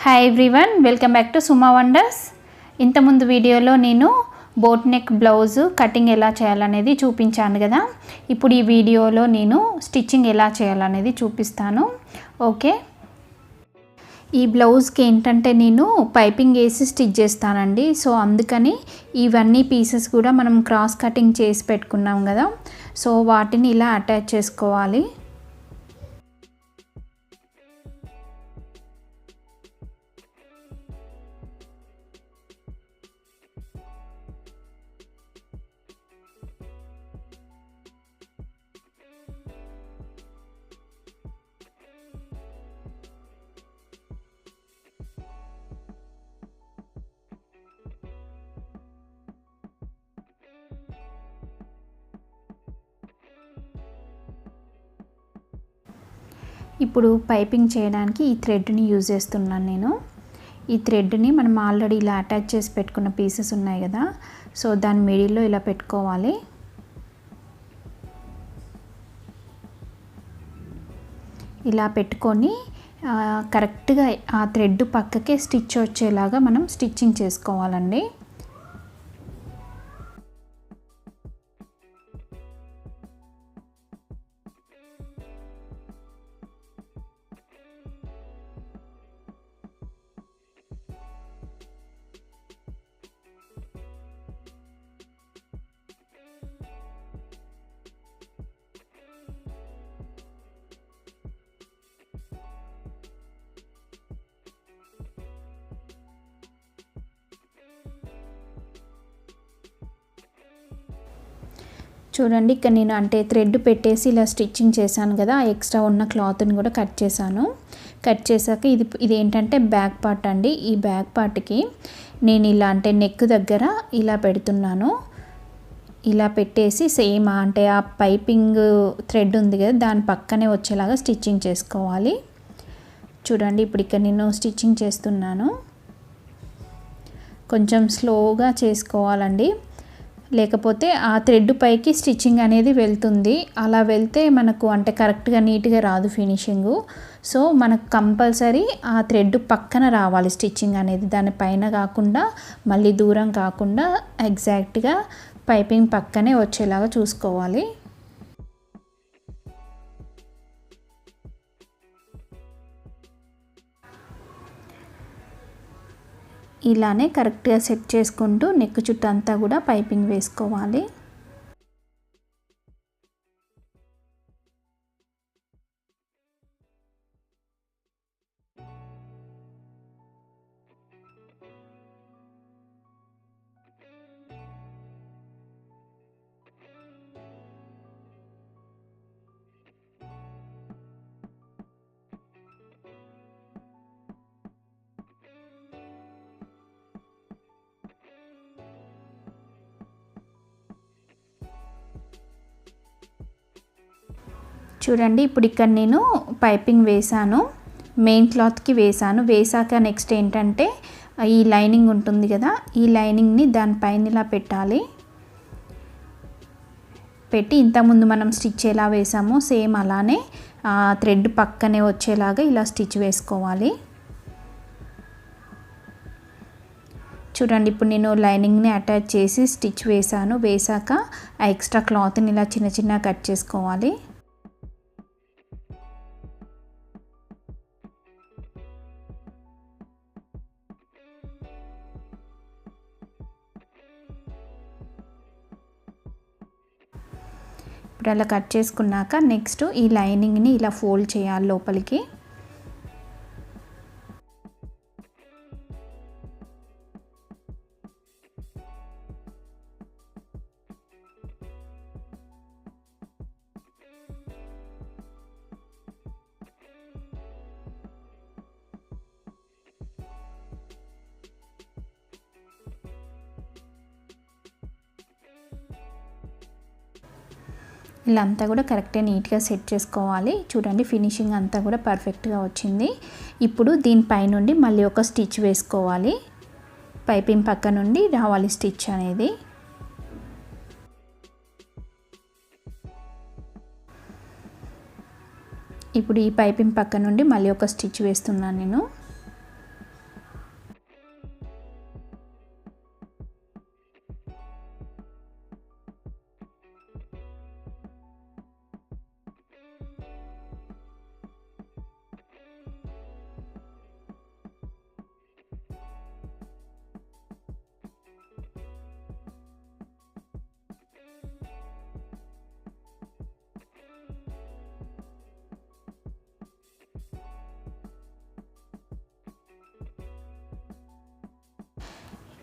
Hi everyone, welcome back to Suma wonders. ఇంతకుముందు వీడియోలో నేను బోట్ నెక్ బ్లౌజ్ కటింగ్ ఎలా చేయాలనేది చూపించాను కదా. ఇప్పుడు ఈ వీడియోలో నేను స్టిచ్చింగ్ ఎలా చేయాలనేది చూపిస్తాను. ఓకే, ఈ బ్లౌజ్కి ఏంటంటే నేను పైపింగ్ వేసి స్టిచ్ చేస్తానండి. సో అందుకని ఇవన్నీ పీసెస్ కూడా మనం క్రాస్ కటింగ్ చేసి పెట్టుకున్నాం కదా, సో వాటిని ఇలా అటాచ్ చేసుకోవాలి. ఇప్పుడు పైపింగ్ చేయడానికి ఈ థ్రెడ్ని యూజ్ చేస్తున్నాను నేను. ఈ థ్రెడ్ని మనం ఆల్రెడీ ఇలా అటాచ్ చేసి పెట్టుకున్న పీసెస్ ఉన్నాయి కదా, సో దాని మిడిల్లో ఇలా పెట్టుకోవాలి. ఇలా పెట్టుకొని కరెక్ట్గా ఆ థ్రెడ్ పక్కకే స్టిచ్ వచ్చేలాగా మనం స్టిచ్చింగ్ చేసుకోవాలండి. చూడండి, ఇక్కడ నేను అంటే థ్రెడ్ పెట్టేసి ఇలా స్టిచ్చింగ్ చేశాను కదా, ఎక్స్ట్రా ఉన్న క్లాత్ని కూడా కట్ చేశాను. కట్ చేశాక ఇది ఏంటంటే బ్యాక్ పార్ట్ అండి. ఈ బ్యాక్ పార్ట్కి నేను ఇలా అంటే నెక్ దగ్గర ఇలా పెడుతున్నాను. ఇలా పెట్టేసి సేమ్ అంటే ఆ పైపింగ్ థ్రెడ్ ఉంది కదా, దాని పక్కనే వచ్చేలాగా స్టిచ్చింగ్ చేసుకోవాలి. చూడండి, ఇప్పుడు ఇక్కడ నేను స్టిచ్చింగ్ చేస్తున్నాను. కొంచెం స్లోగా చేసుకోవాలండి, లేకపోతే ఆ థ్రెడ్ పైకి స్టిచ్చింగ్ అనేది వెళ్తుంది. అలా వెళ్తే మనకు అంటే కరెక్ట్గా నీట్గా రాదు ఫినిషింగు. సో మనకు కంపల్సరీ ఆ థ్రెడ్ పక్కన రావాలి స్టిచ్చింగ్ అనేది, దానిపైన కాకుండా మళ్ళీ దూరం కాకుండా ఎగ్జాక్ట్గా పైపింగ్ పక్కనే వచ్చేలాగా చూసుకోవాలి. ఇలానే కరెక్ట్గా సెట్ చేసుకుంటూ నెక్ చుట్టూ అంతా కూడా పైపింగ్ వేసుకోవాలి. చూడండి, ఇప్పుడు ఇక్కడ నేను పైపింగ్ వేసాను, మెయిన్ క్లాత్కి వేసాను. వేసాక నెక్స్ట్ ఏంటంటే ఈ లైనింగ్ ఉంటుంది కదా, ఈ లైనింగ్ని దానిపైన ఇలా పెట్టాలి. పెట్టి ఇంతకుముందు మనం స్టిచ్ ఎలా వేసామో సేమ్ అలానే థ్రెడ్ పక్కనే వచ్చేలాగా ఇలా స్టిచ్ వేసుకోవాలి. చూడండి, ఇప్పుడు నేను లైనింగ్ని అటాచ్ చేసి స్టిచ్ వేసాను. వేసాక ఆ ఎక్స్ట్రా క్లాత్ని ఇలా చిన్న చిన్న కట్ చేసుకోవాలి. ఇప్పుడు అలా కట్ చేసుకున్నాక నెక్స్ట్ ఈ లైనింగ్ని ఇలా ఫోల్డ్ చేయాలి లోపలికి. ఇలా అంతా కూడా కరెక్ట్గా నీట్గా సెట్ చేసుకోవాలి. చూడండి, ఫినిషింగ్ అంతా కూడా పర్ఫెక్ట్గా వచ్చింది. ఇప్పుడు దీనిపై నుండి మళ్ళీ ఒక స్టిచ్ వేసుకోవాలి. పైపింగ్ పక్క నుండి రావాలి స్టిచ్ అనేది. ఇప్పుడు ఈ పైపింగ్ పక్క నుండి మళ్ళీ ఒక స్టిచ్ వేస్తున్నాను నేను.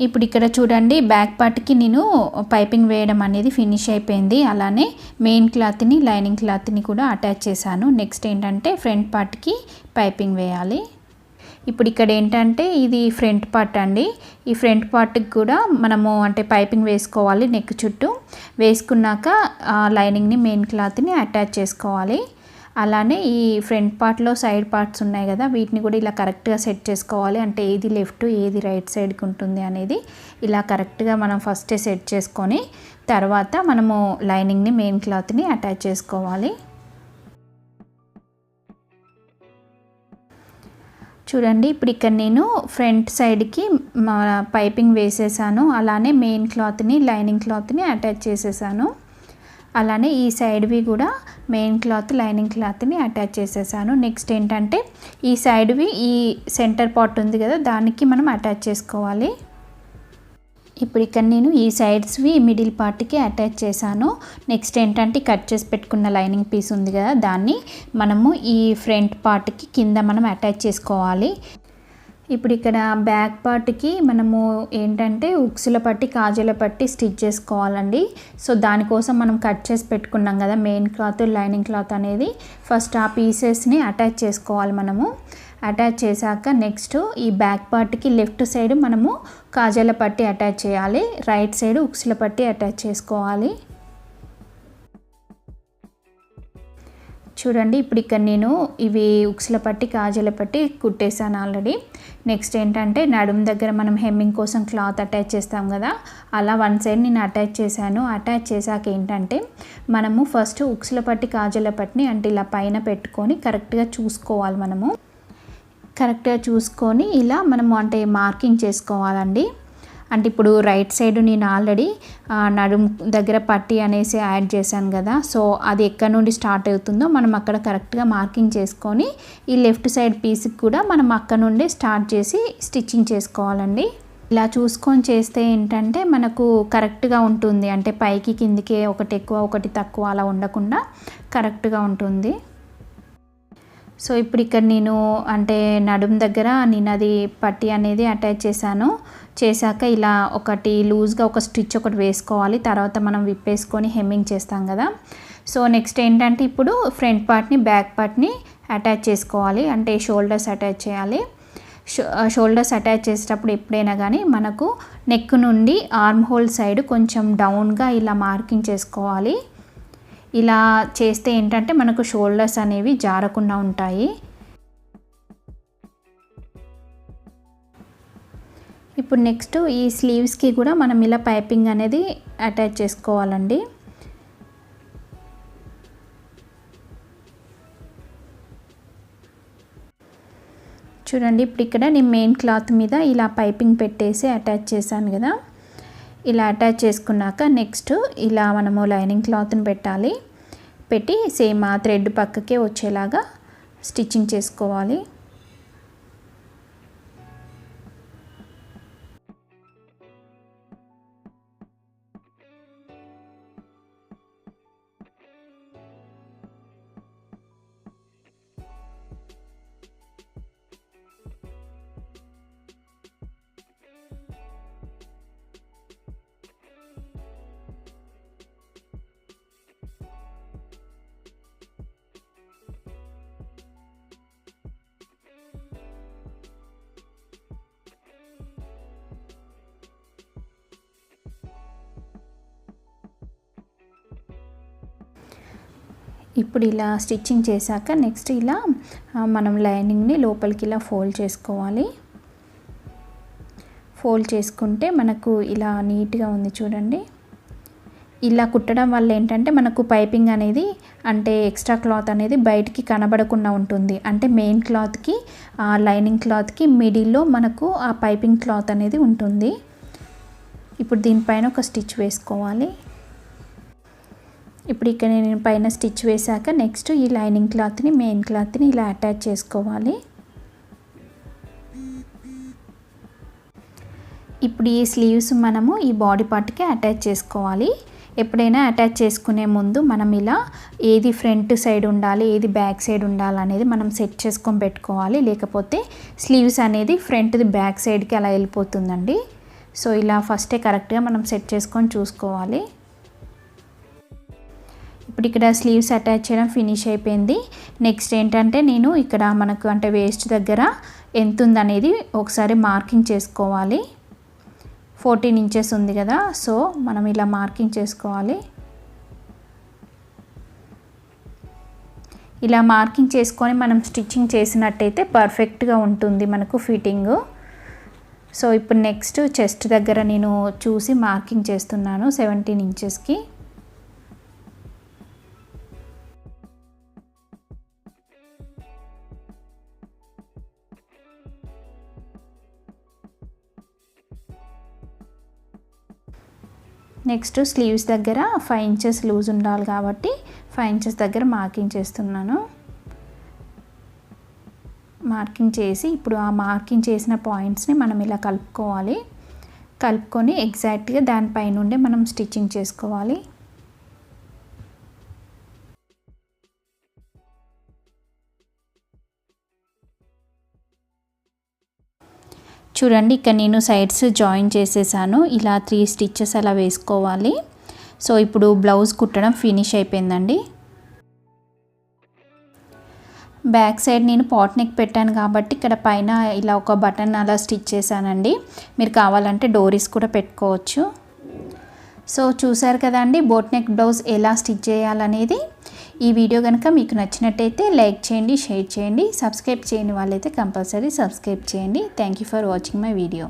ఇప్పుడు ఇక్కడ చూడండి, బ్యాక్ పార్ట్కి నేను పైపింగ్ వేయడం అనేది ఫినిష్ అయిపోయింది. అలానే మెయిన్ క్లాత్ని, లైనింగ్ క్లాత్ని కూడా అటాచ్ చేశాను. నెక్స్ట్ ఏంటంటే ఫ్రంట్ పార్ట్కి పైపింగ్ వేయాలి. ఇప్పుడు ఇక్కడ ఏంటంటే ఇది ఫ్రంట్ పార్ట్ అండి. ఈ ఫ్రంట్ పార్ట్కి కూడా మనము అంటే పైపింగ్ వేసుకోవాలి. నెక్ చుట్టూ వేసుకున్నాక లైనింగ్ని, మెయిన్ క్లాత్ని అటాచ్ చేసుకోవాలి. అలానే ఈ ఫ్రంట్ పార్ట్లో సైడ్ పార్ట్స్ ఉన్నాయి కదా, వీటిని కూడా ఇలా కరెక్ట్గా సెట్ చేసుకోవాలి. అంటే ఏది లెఫ్ట్ ఏది రైట్ సైడ్కి ఉంటుంది అనేది ఇలా కరెక్ట్గా మనం ఫస్టే సెట్ చేసుకొని తర్వాత మనము లైనింగ్ని, మెయిన్ క్లాత్ని అటాచ్ చేసుకోవాలి. చూడండి, ఇప్పుడు ఇక్కడ నేను ఫ్రంట్ సైడ్కి పైపింగ్ వేసేసాను. అలానే మెయిన్ క్లాత్ని, లైనింగ్ క్లాత్ని అటాచ్ చేసేసాను. అలానే ఈ సైడ్వి కూడా మెయిన్ క్లాత్, లైనింగ్ క్లాత్ని అటాచ్ చేసేసాను. నెక్స్ట్ ఏంటంటే ఈ సైడ్వి ఈ సెంటర్ పార్ట్ ఉంది కదా, దానికి మనం అటాచ్ చేసుకోవాలి. ఇప్పుడు ఇక్కడ నేను ఈ సైడ్స్వి మిడిల్ పార్ట్కి అటాచ్ చేశాను. నెక్స్ట్ ఏంటంటే కట్ చేసి పెట్టుకున్న లైనింగ్ పీస్ ఉంది కదా, దాన్ని మనము ఈ ఫ్రంట్ పార్ట్కి కింద మనం అటాచ్ చేసుకోవాలి. ఇప్పుడు ఇక్కడ బ్యాక్ పార్ట్కి మనము ఏంటంటే ఉక్సుల పట్టి, కాజల పట్టి స్టిచ్ చేసుకోవాలండి. సో దానికోసం మనం కట్ చేసి పెట్టుకున్నాం కదా మెయిన్ క్లాత్, లైనింగ్ క్లాత్ అనేది, ఫస్ట్ ఆ పీసెస్ని అటాచ్ చేసుకోవాలి మనము. అటాచ్ చేశాక నెక్స్ట్ ఈ బ్యాక్ పార్ట్కి లెఫ్ట్ సైడ్ మనము కాజల పట్టి అటాచ్ చేయాలి, రైట్ సైడ్ ఉక్సుల పట్టి అటాచ్ చేసుకోవాలి. చూడండి, ఇప్పుడు ఇక్కడ నేను ఇవి ఉక్సుల పట్టి, కాజల పట్టి కుట్టేశాను ఆల్రెడీ. నెక్స్ట్ ఏంటంటే నడుము దగ్గర మనం హెమ్మింగ్ కోసం క్లాత్ అటాచ్ చేస్తాం కదా, అలా వన్ సైడ్ నేను అటాచ్ చేశాను. అటాచ్ చేశాక ఏంటంటే మనము ఫస్ట్ ఉక్సుల పట్టి, కాజల పట్టిని అంటే ఇలా పైన పెట్టుకొని కరెక్ట్గా చూసుకోవాలి. మనము కరెక్ట్గా చూసుకొని ఇలా మనము అంటే మార్కింగ్ చేసుకోవాలండి. అంటే ఇప్పుడు రైట్ సైడ్ నేను ఆల్రెడీ నడుము దగ్గర పట్టి అనేసి యాడ్ చేశాను కదా, సో అది ఎక్కడ నుండి స్టార్ట్ అవుతుందో మనం అక్కడ కరెక్ట్గా మార్కింగ్ చేసుకొని ఈ లెఫ్ట్ సైడ్ పీస్కి కూడా మనం అక్కడ నుండి స్టార్ట్ చేసి స్టిచ్చింగ్ చేసుకోవాలండి. ఇలా చూసుకొని చేస్తే ఏంటంటే మనకు కరెక్ట్గా ఉంటుంది. అంటే పైకి కిందికి ఒకటి ఎక్కువ ఒకటి తక్కువ అలా ఉండకుండా కరెక్ట్గా ఉంటుంది. సో ఇప్పుడు ఇక్కడ నేను అంటే నడుము దగ్గర నేను అది పట్టి అనేది అటాచ్ చేశాను. చేశాక ఇలా ఒకటి లూజ్గా ఒక స్టిచ్ ఒకటి వేసుకోవాలి. తర్వాత మనం విప్పేసుకొని హెమ్మింగ్ చేస్తాం కదా. సో నెక్స్ట్ ఏంటంటే ఇప్పుడు ఫ్రంట్ పార్ట్ని, బ్యాక్ పార్ట్ని అటాచ్ చేసుకోవాలి. అంటే షోల్డర్స్ అటాచ్ చేయాలి. షోల్డర్స్ అటాచ్ చేసేటప్పుడు ఎప్పుడైనా కానీ మనకు నెక్ నుండి ఆర్మ్ హోల్ సైడ్ కొంచెం డౌన్గా ఇలా మార్కింగ్ చేసుకోవాలి. ఇలా చేస్తే ఏంటంటే మనకు షోల్డర్స్ అనేవి జారకుండా ఉంటాయి. ఇప్పుడు నెక్స్ట్ ఈ స్లీవ్స్కి కూడా మనం ఇలా పైపింగ్ అనేది అటాచ్ చేసుకోవాలండి. చూడండి, ఇప్పుడు ఇక్కడ నేను మెయిన్ క్లాత్ మీద ఇలా పైపింగ్ పెట్టేసి అటాచ్ చేశాను కదా. ఇలా అటాచ్ చేసుకున్నాక నెక్స్ట్ ఇలా మనము లైనింగ్ క్లాత్ని పెట్టాలి. పెట్టి సేమ్ ఆ థ్రెడ్ పక్కకే వచ్చేలాగా స్టిచ్చింగ్ చేసుకోవాలి. ఇప్పుడు ఇలా స్టిచ్చింగ్ చేశాక నెక్స్ట్ ఇలా మనం లైనింగ్ని లోపలికి ఇలా ఫోల్డ్ చేసుకోవాలి. ఫోల్డ్ చేసుకుంటే మనకు ఇలా నీట్గా ఉంది చూడండి. ఇలా కుట్టడం వల్ల ఏంటంటే మనకు పైపింగ్ అనేది అంటే ఎక్స్ట్రా క్లాత్ అనేది బయటికి కనబడకుండా ఉంటుంది. అంటే మెయిన్ క్లాత్కి, లైనింగ్ క్లాత్కి మిడిల్లో మనకు ఆ పైపింగ్ క్లాత్ అనేది ఉంటుంది. ఇప్పుడు దీనిపైన ఒక స్టిచ్ వేసుకోవాలి. ఇప్పుడు ఇక్కడ నేను పైన స్టిచ్ వేశాక నెక్స్ట్ ఈ లైనింగ్ క్లాత్ని, మెయిన్ క్లాత్ని ఇలా అటాచ్ చేసుకోవాలి. ఇప్పుడు ఈ స్లీవ్స్ మనము ఈ బాడీ పార్ట్కి అటాచ్ చేసుకోవాలి. ఎప్పుడైనా అటాచ్ చేసుకునే ముందు మనం ఇలా ఏది ఫ్రంట్ సైడ్ ఉండాలి, ఏది బ్యాక్ సైడ్ ఉండాలి అనేది మనం సెట్ చేసుకొని పెట్టుకోవాలి. లేకపోతే స్లీవ్స్ అనేది ఫ్రంట్ది బ్యాక్ సైడ్కి అలా వెళ్ళిపోతుందండి. సో ఇలా ఫస్టే కరెక్ట్గా మనం సెట్ చేసుకొని చూసుకోవాలి. ఇప్పుడు ఇక్కడ స్లీవ్స్ అటాచ్ చేయడం ఫినిష్ అయిపోయింది. నెక్స్ట్ ఏంటంటే నేను ఇక్కడ మనకు అంటే వేస్ట్ దగ్గర ఎంత ఉందనేది ఒకసారి మార్కింగ్ చేసుకోవాలి. 14 ఇంచెస్ ఉంది కదా, సో మనం ఇలా మార్కింగ్ చేసుకోవాలి. ఇలా మార్కింగ్ చేసుకొని మనం స్టిచ్చింగ్ చేసినట్టయితే పర్ఫెక్ట్గా ఉంటుంది మనకు ఫిట్టింగ్. సో ఇప్పుడు నెక్స్ట్ చెస్ట్ దగ్గర నేను చూసి మార్కింగ్ చేస్తున్నాను 17 ఇంచెస్కి. నెక్స్ట్ స్లీవ్స్ దగ్గర 5 ఇంచెస్ లూజ్ ఉండాలి కాబట్టి 5 ఇంచెస్ దగ్గర మార్కింగ్ చేస్తున్నాను. మార్కింగ్ చేసి ఇప్పుడు ఆ మార్కింగ్ చేసిన పాయింట్స్ని మనం ఇలా కలుపుకోవాలి. కలుపుకొని ఎగ్జాక్ట్గా దానిపై నుండే మనం స్టిచ్చింగ్ చేసుకోవాలి. చూడండి, ఇక్కడ నేను సైడ్స్ జాయిన్ చేసేసాను. ఇలా 3 స్టిచ్చెస్ అలా వేసుకోవాలి. సో ఇప్పుడు బ్లౌజ్ కుట్టడం ఫినిష్ అయిపోయిందండి. బ్యాక్ సైడ్ నేను పాట్ నెక్ పెట్టాను కాబట్టి ఇక్కడ పైన ఇలా ఒక బటన్ అలా స్టిచ్ చేశానండి. మీరు కావాలంటే డోరీస్ కూడా పెట్టుకోవచ్చు. సో చూసారు కదండి బోట్ నెక్ బ్లౌజ్ ఎలా స్టిచ్ చేయాలనేది. ఈ వీడియో కనుక మీకు నచ్చినట్టయితే లైక్ చేయండి, షేర్ చేయండి. సబ్స్క్రైబ్ చేయని వాళ్ళైతే కంపల్సరీ సబ్స్క్రైబ్ చేయండి. Thank you for watching my video.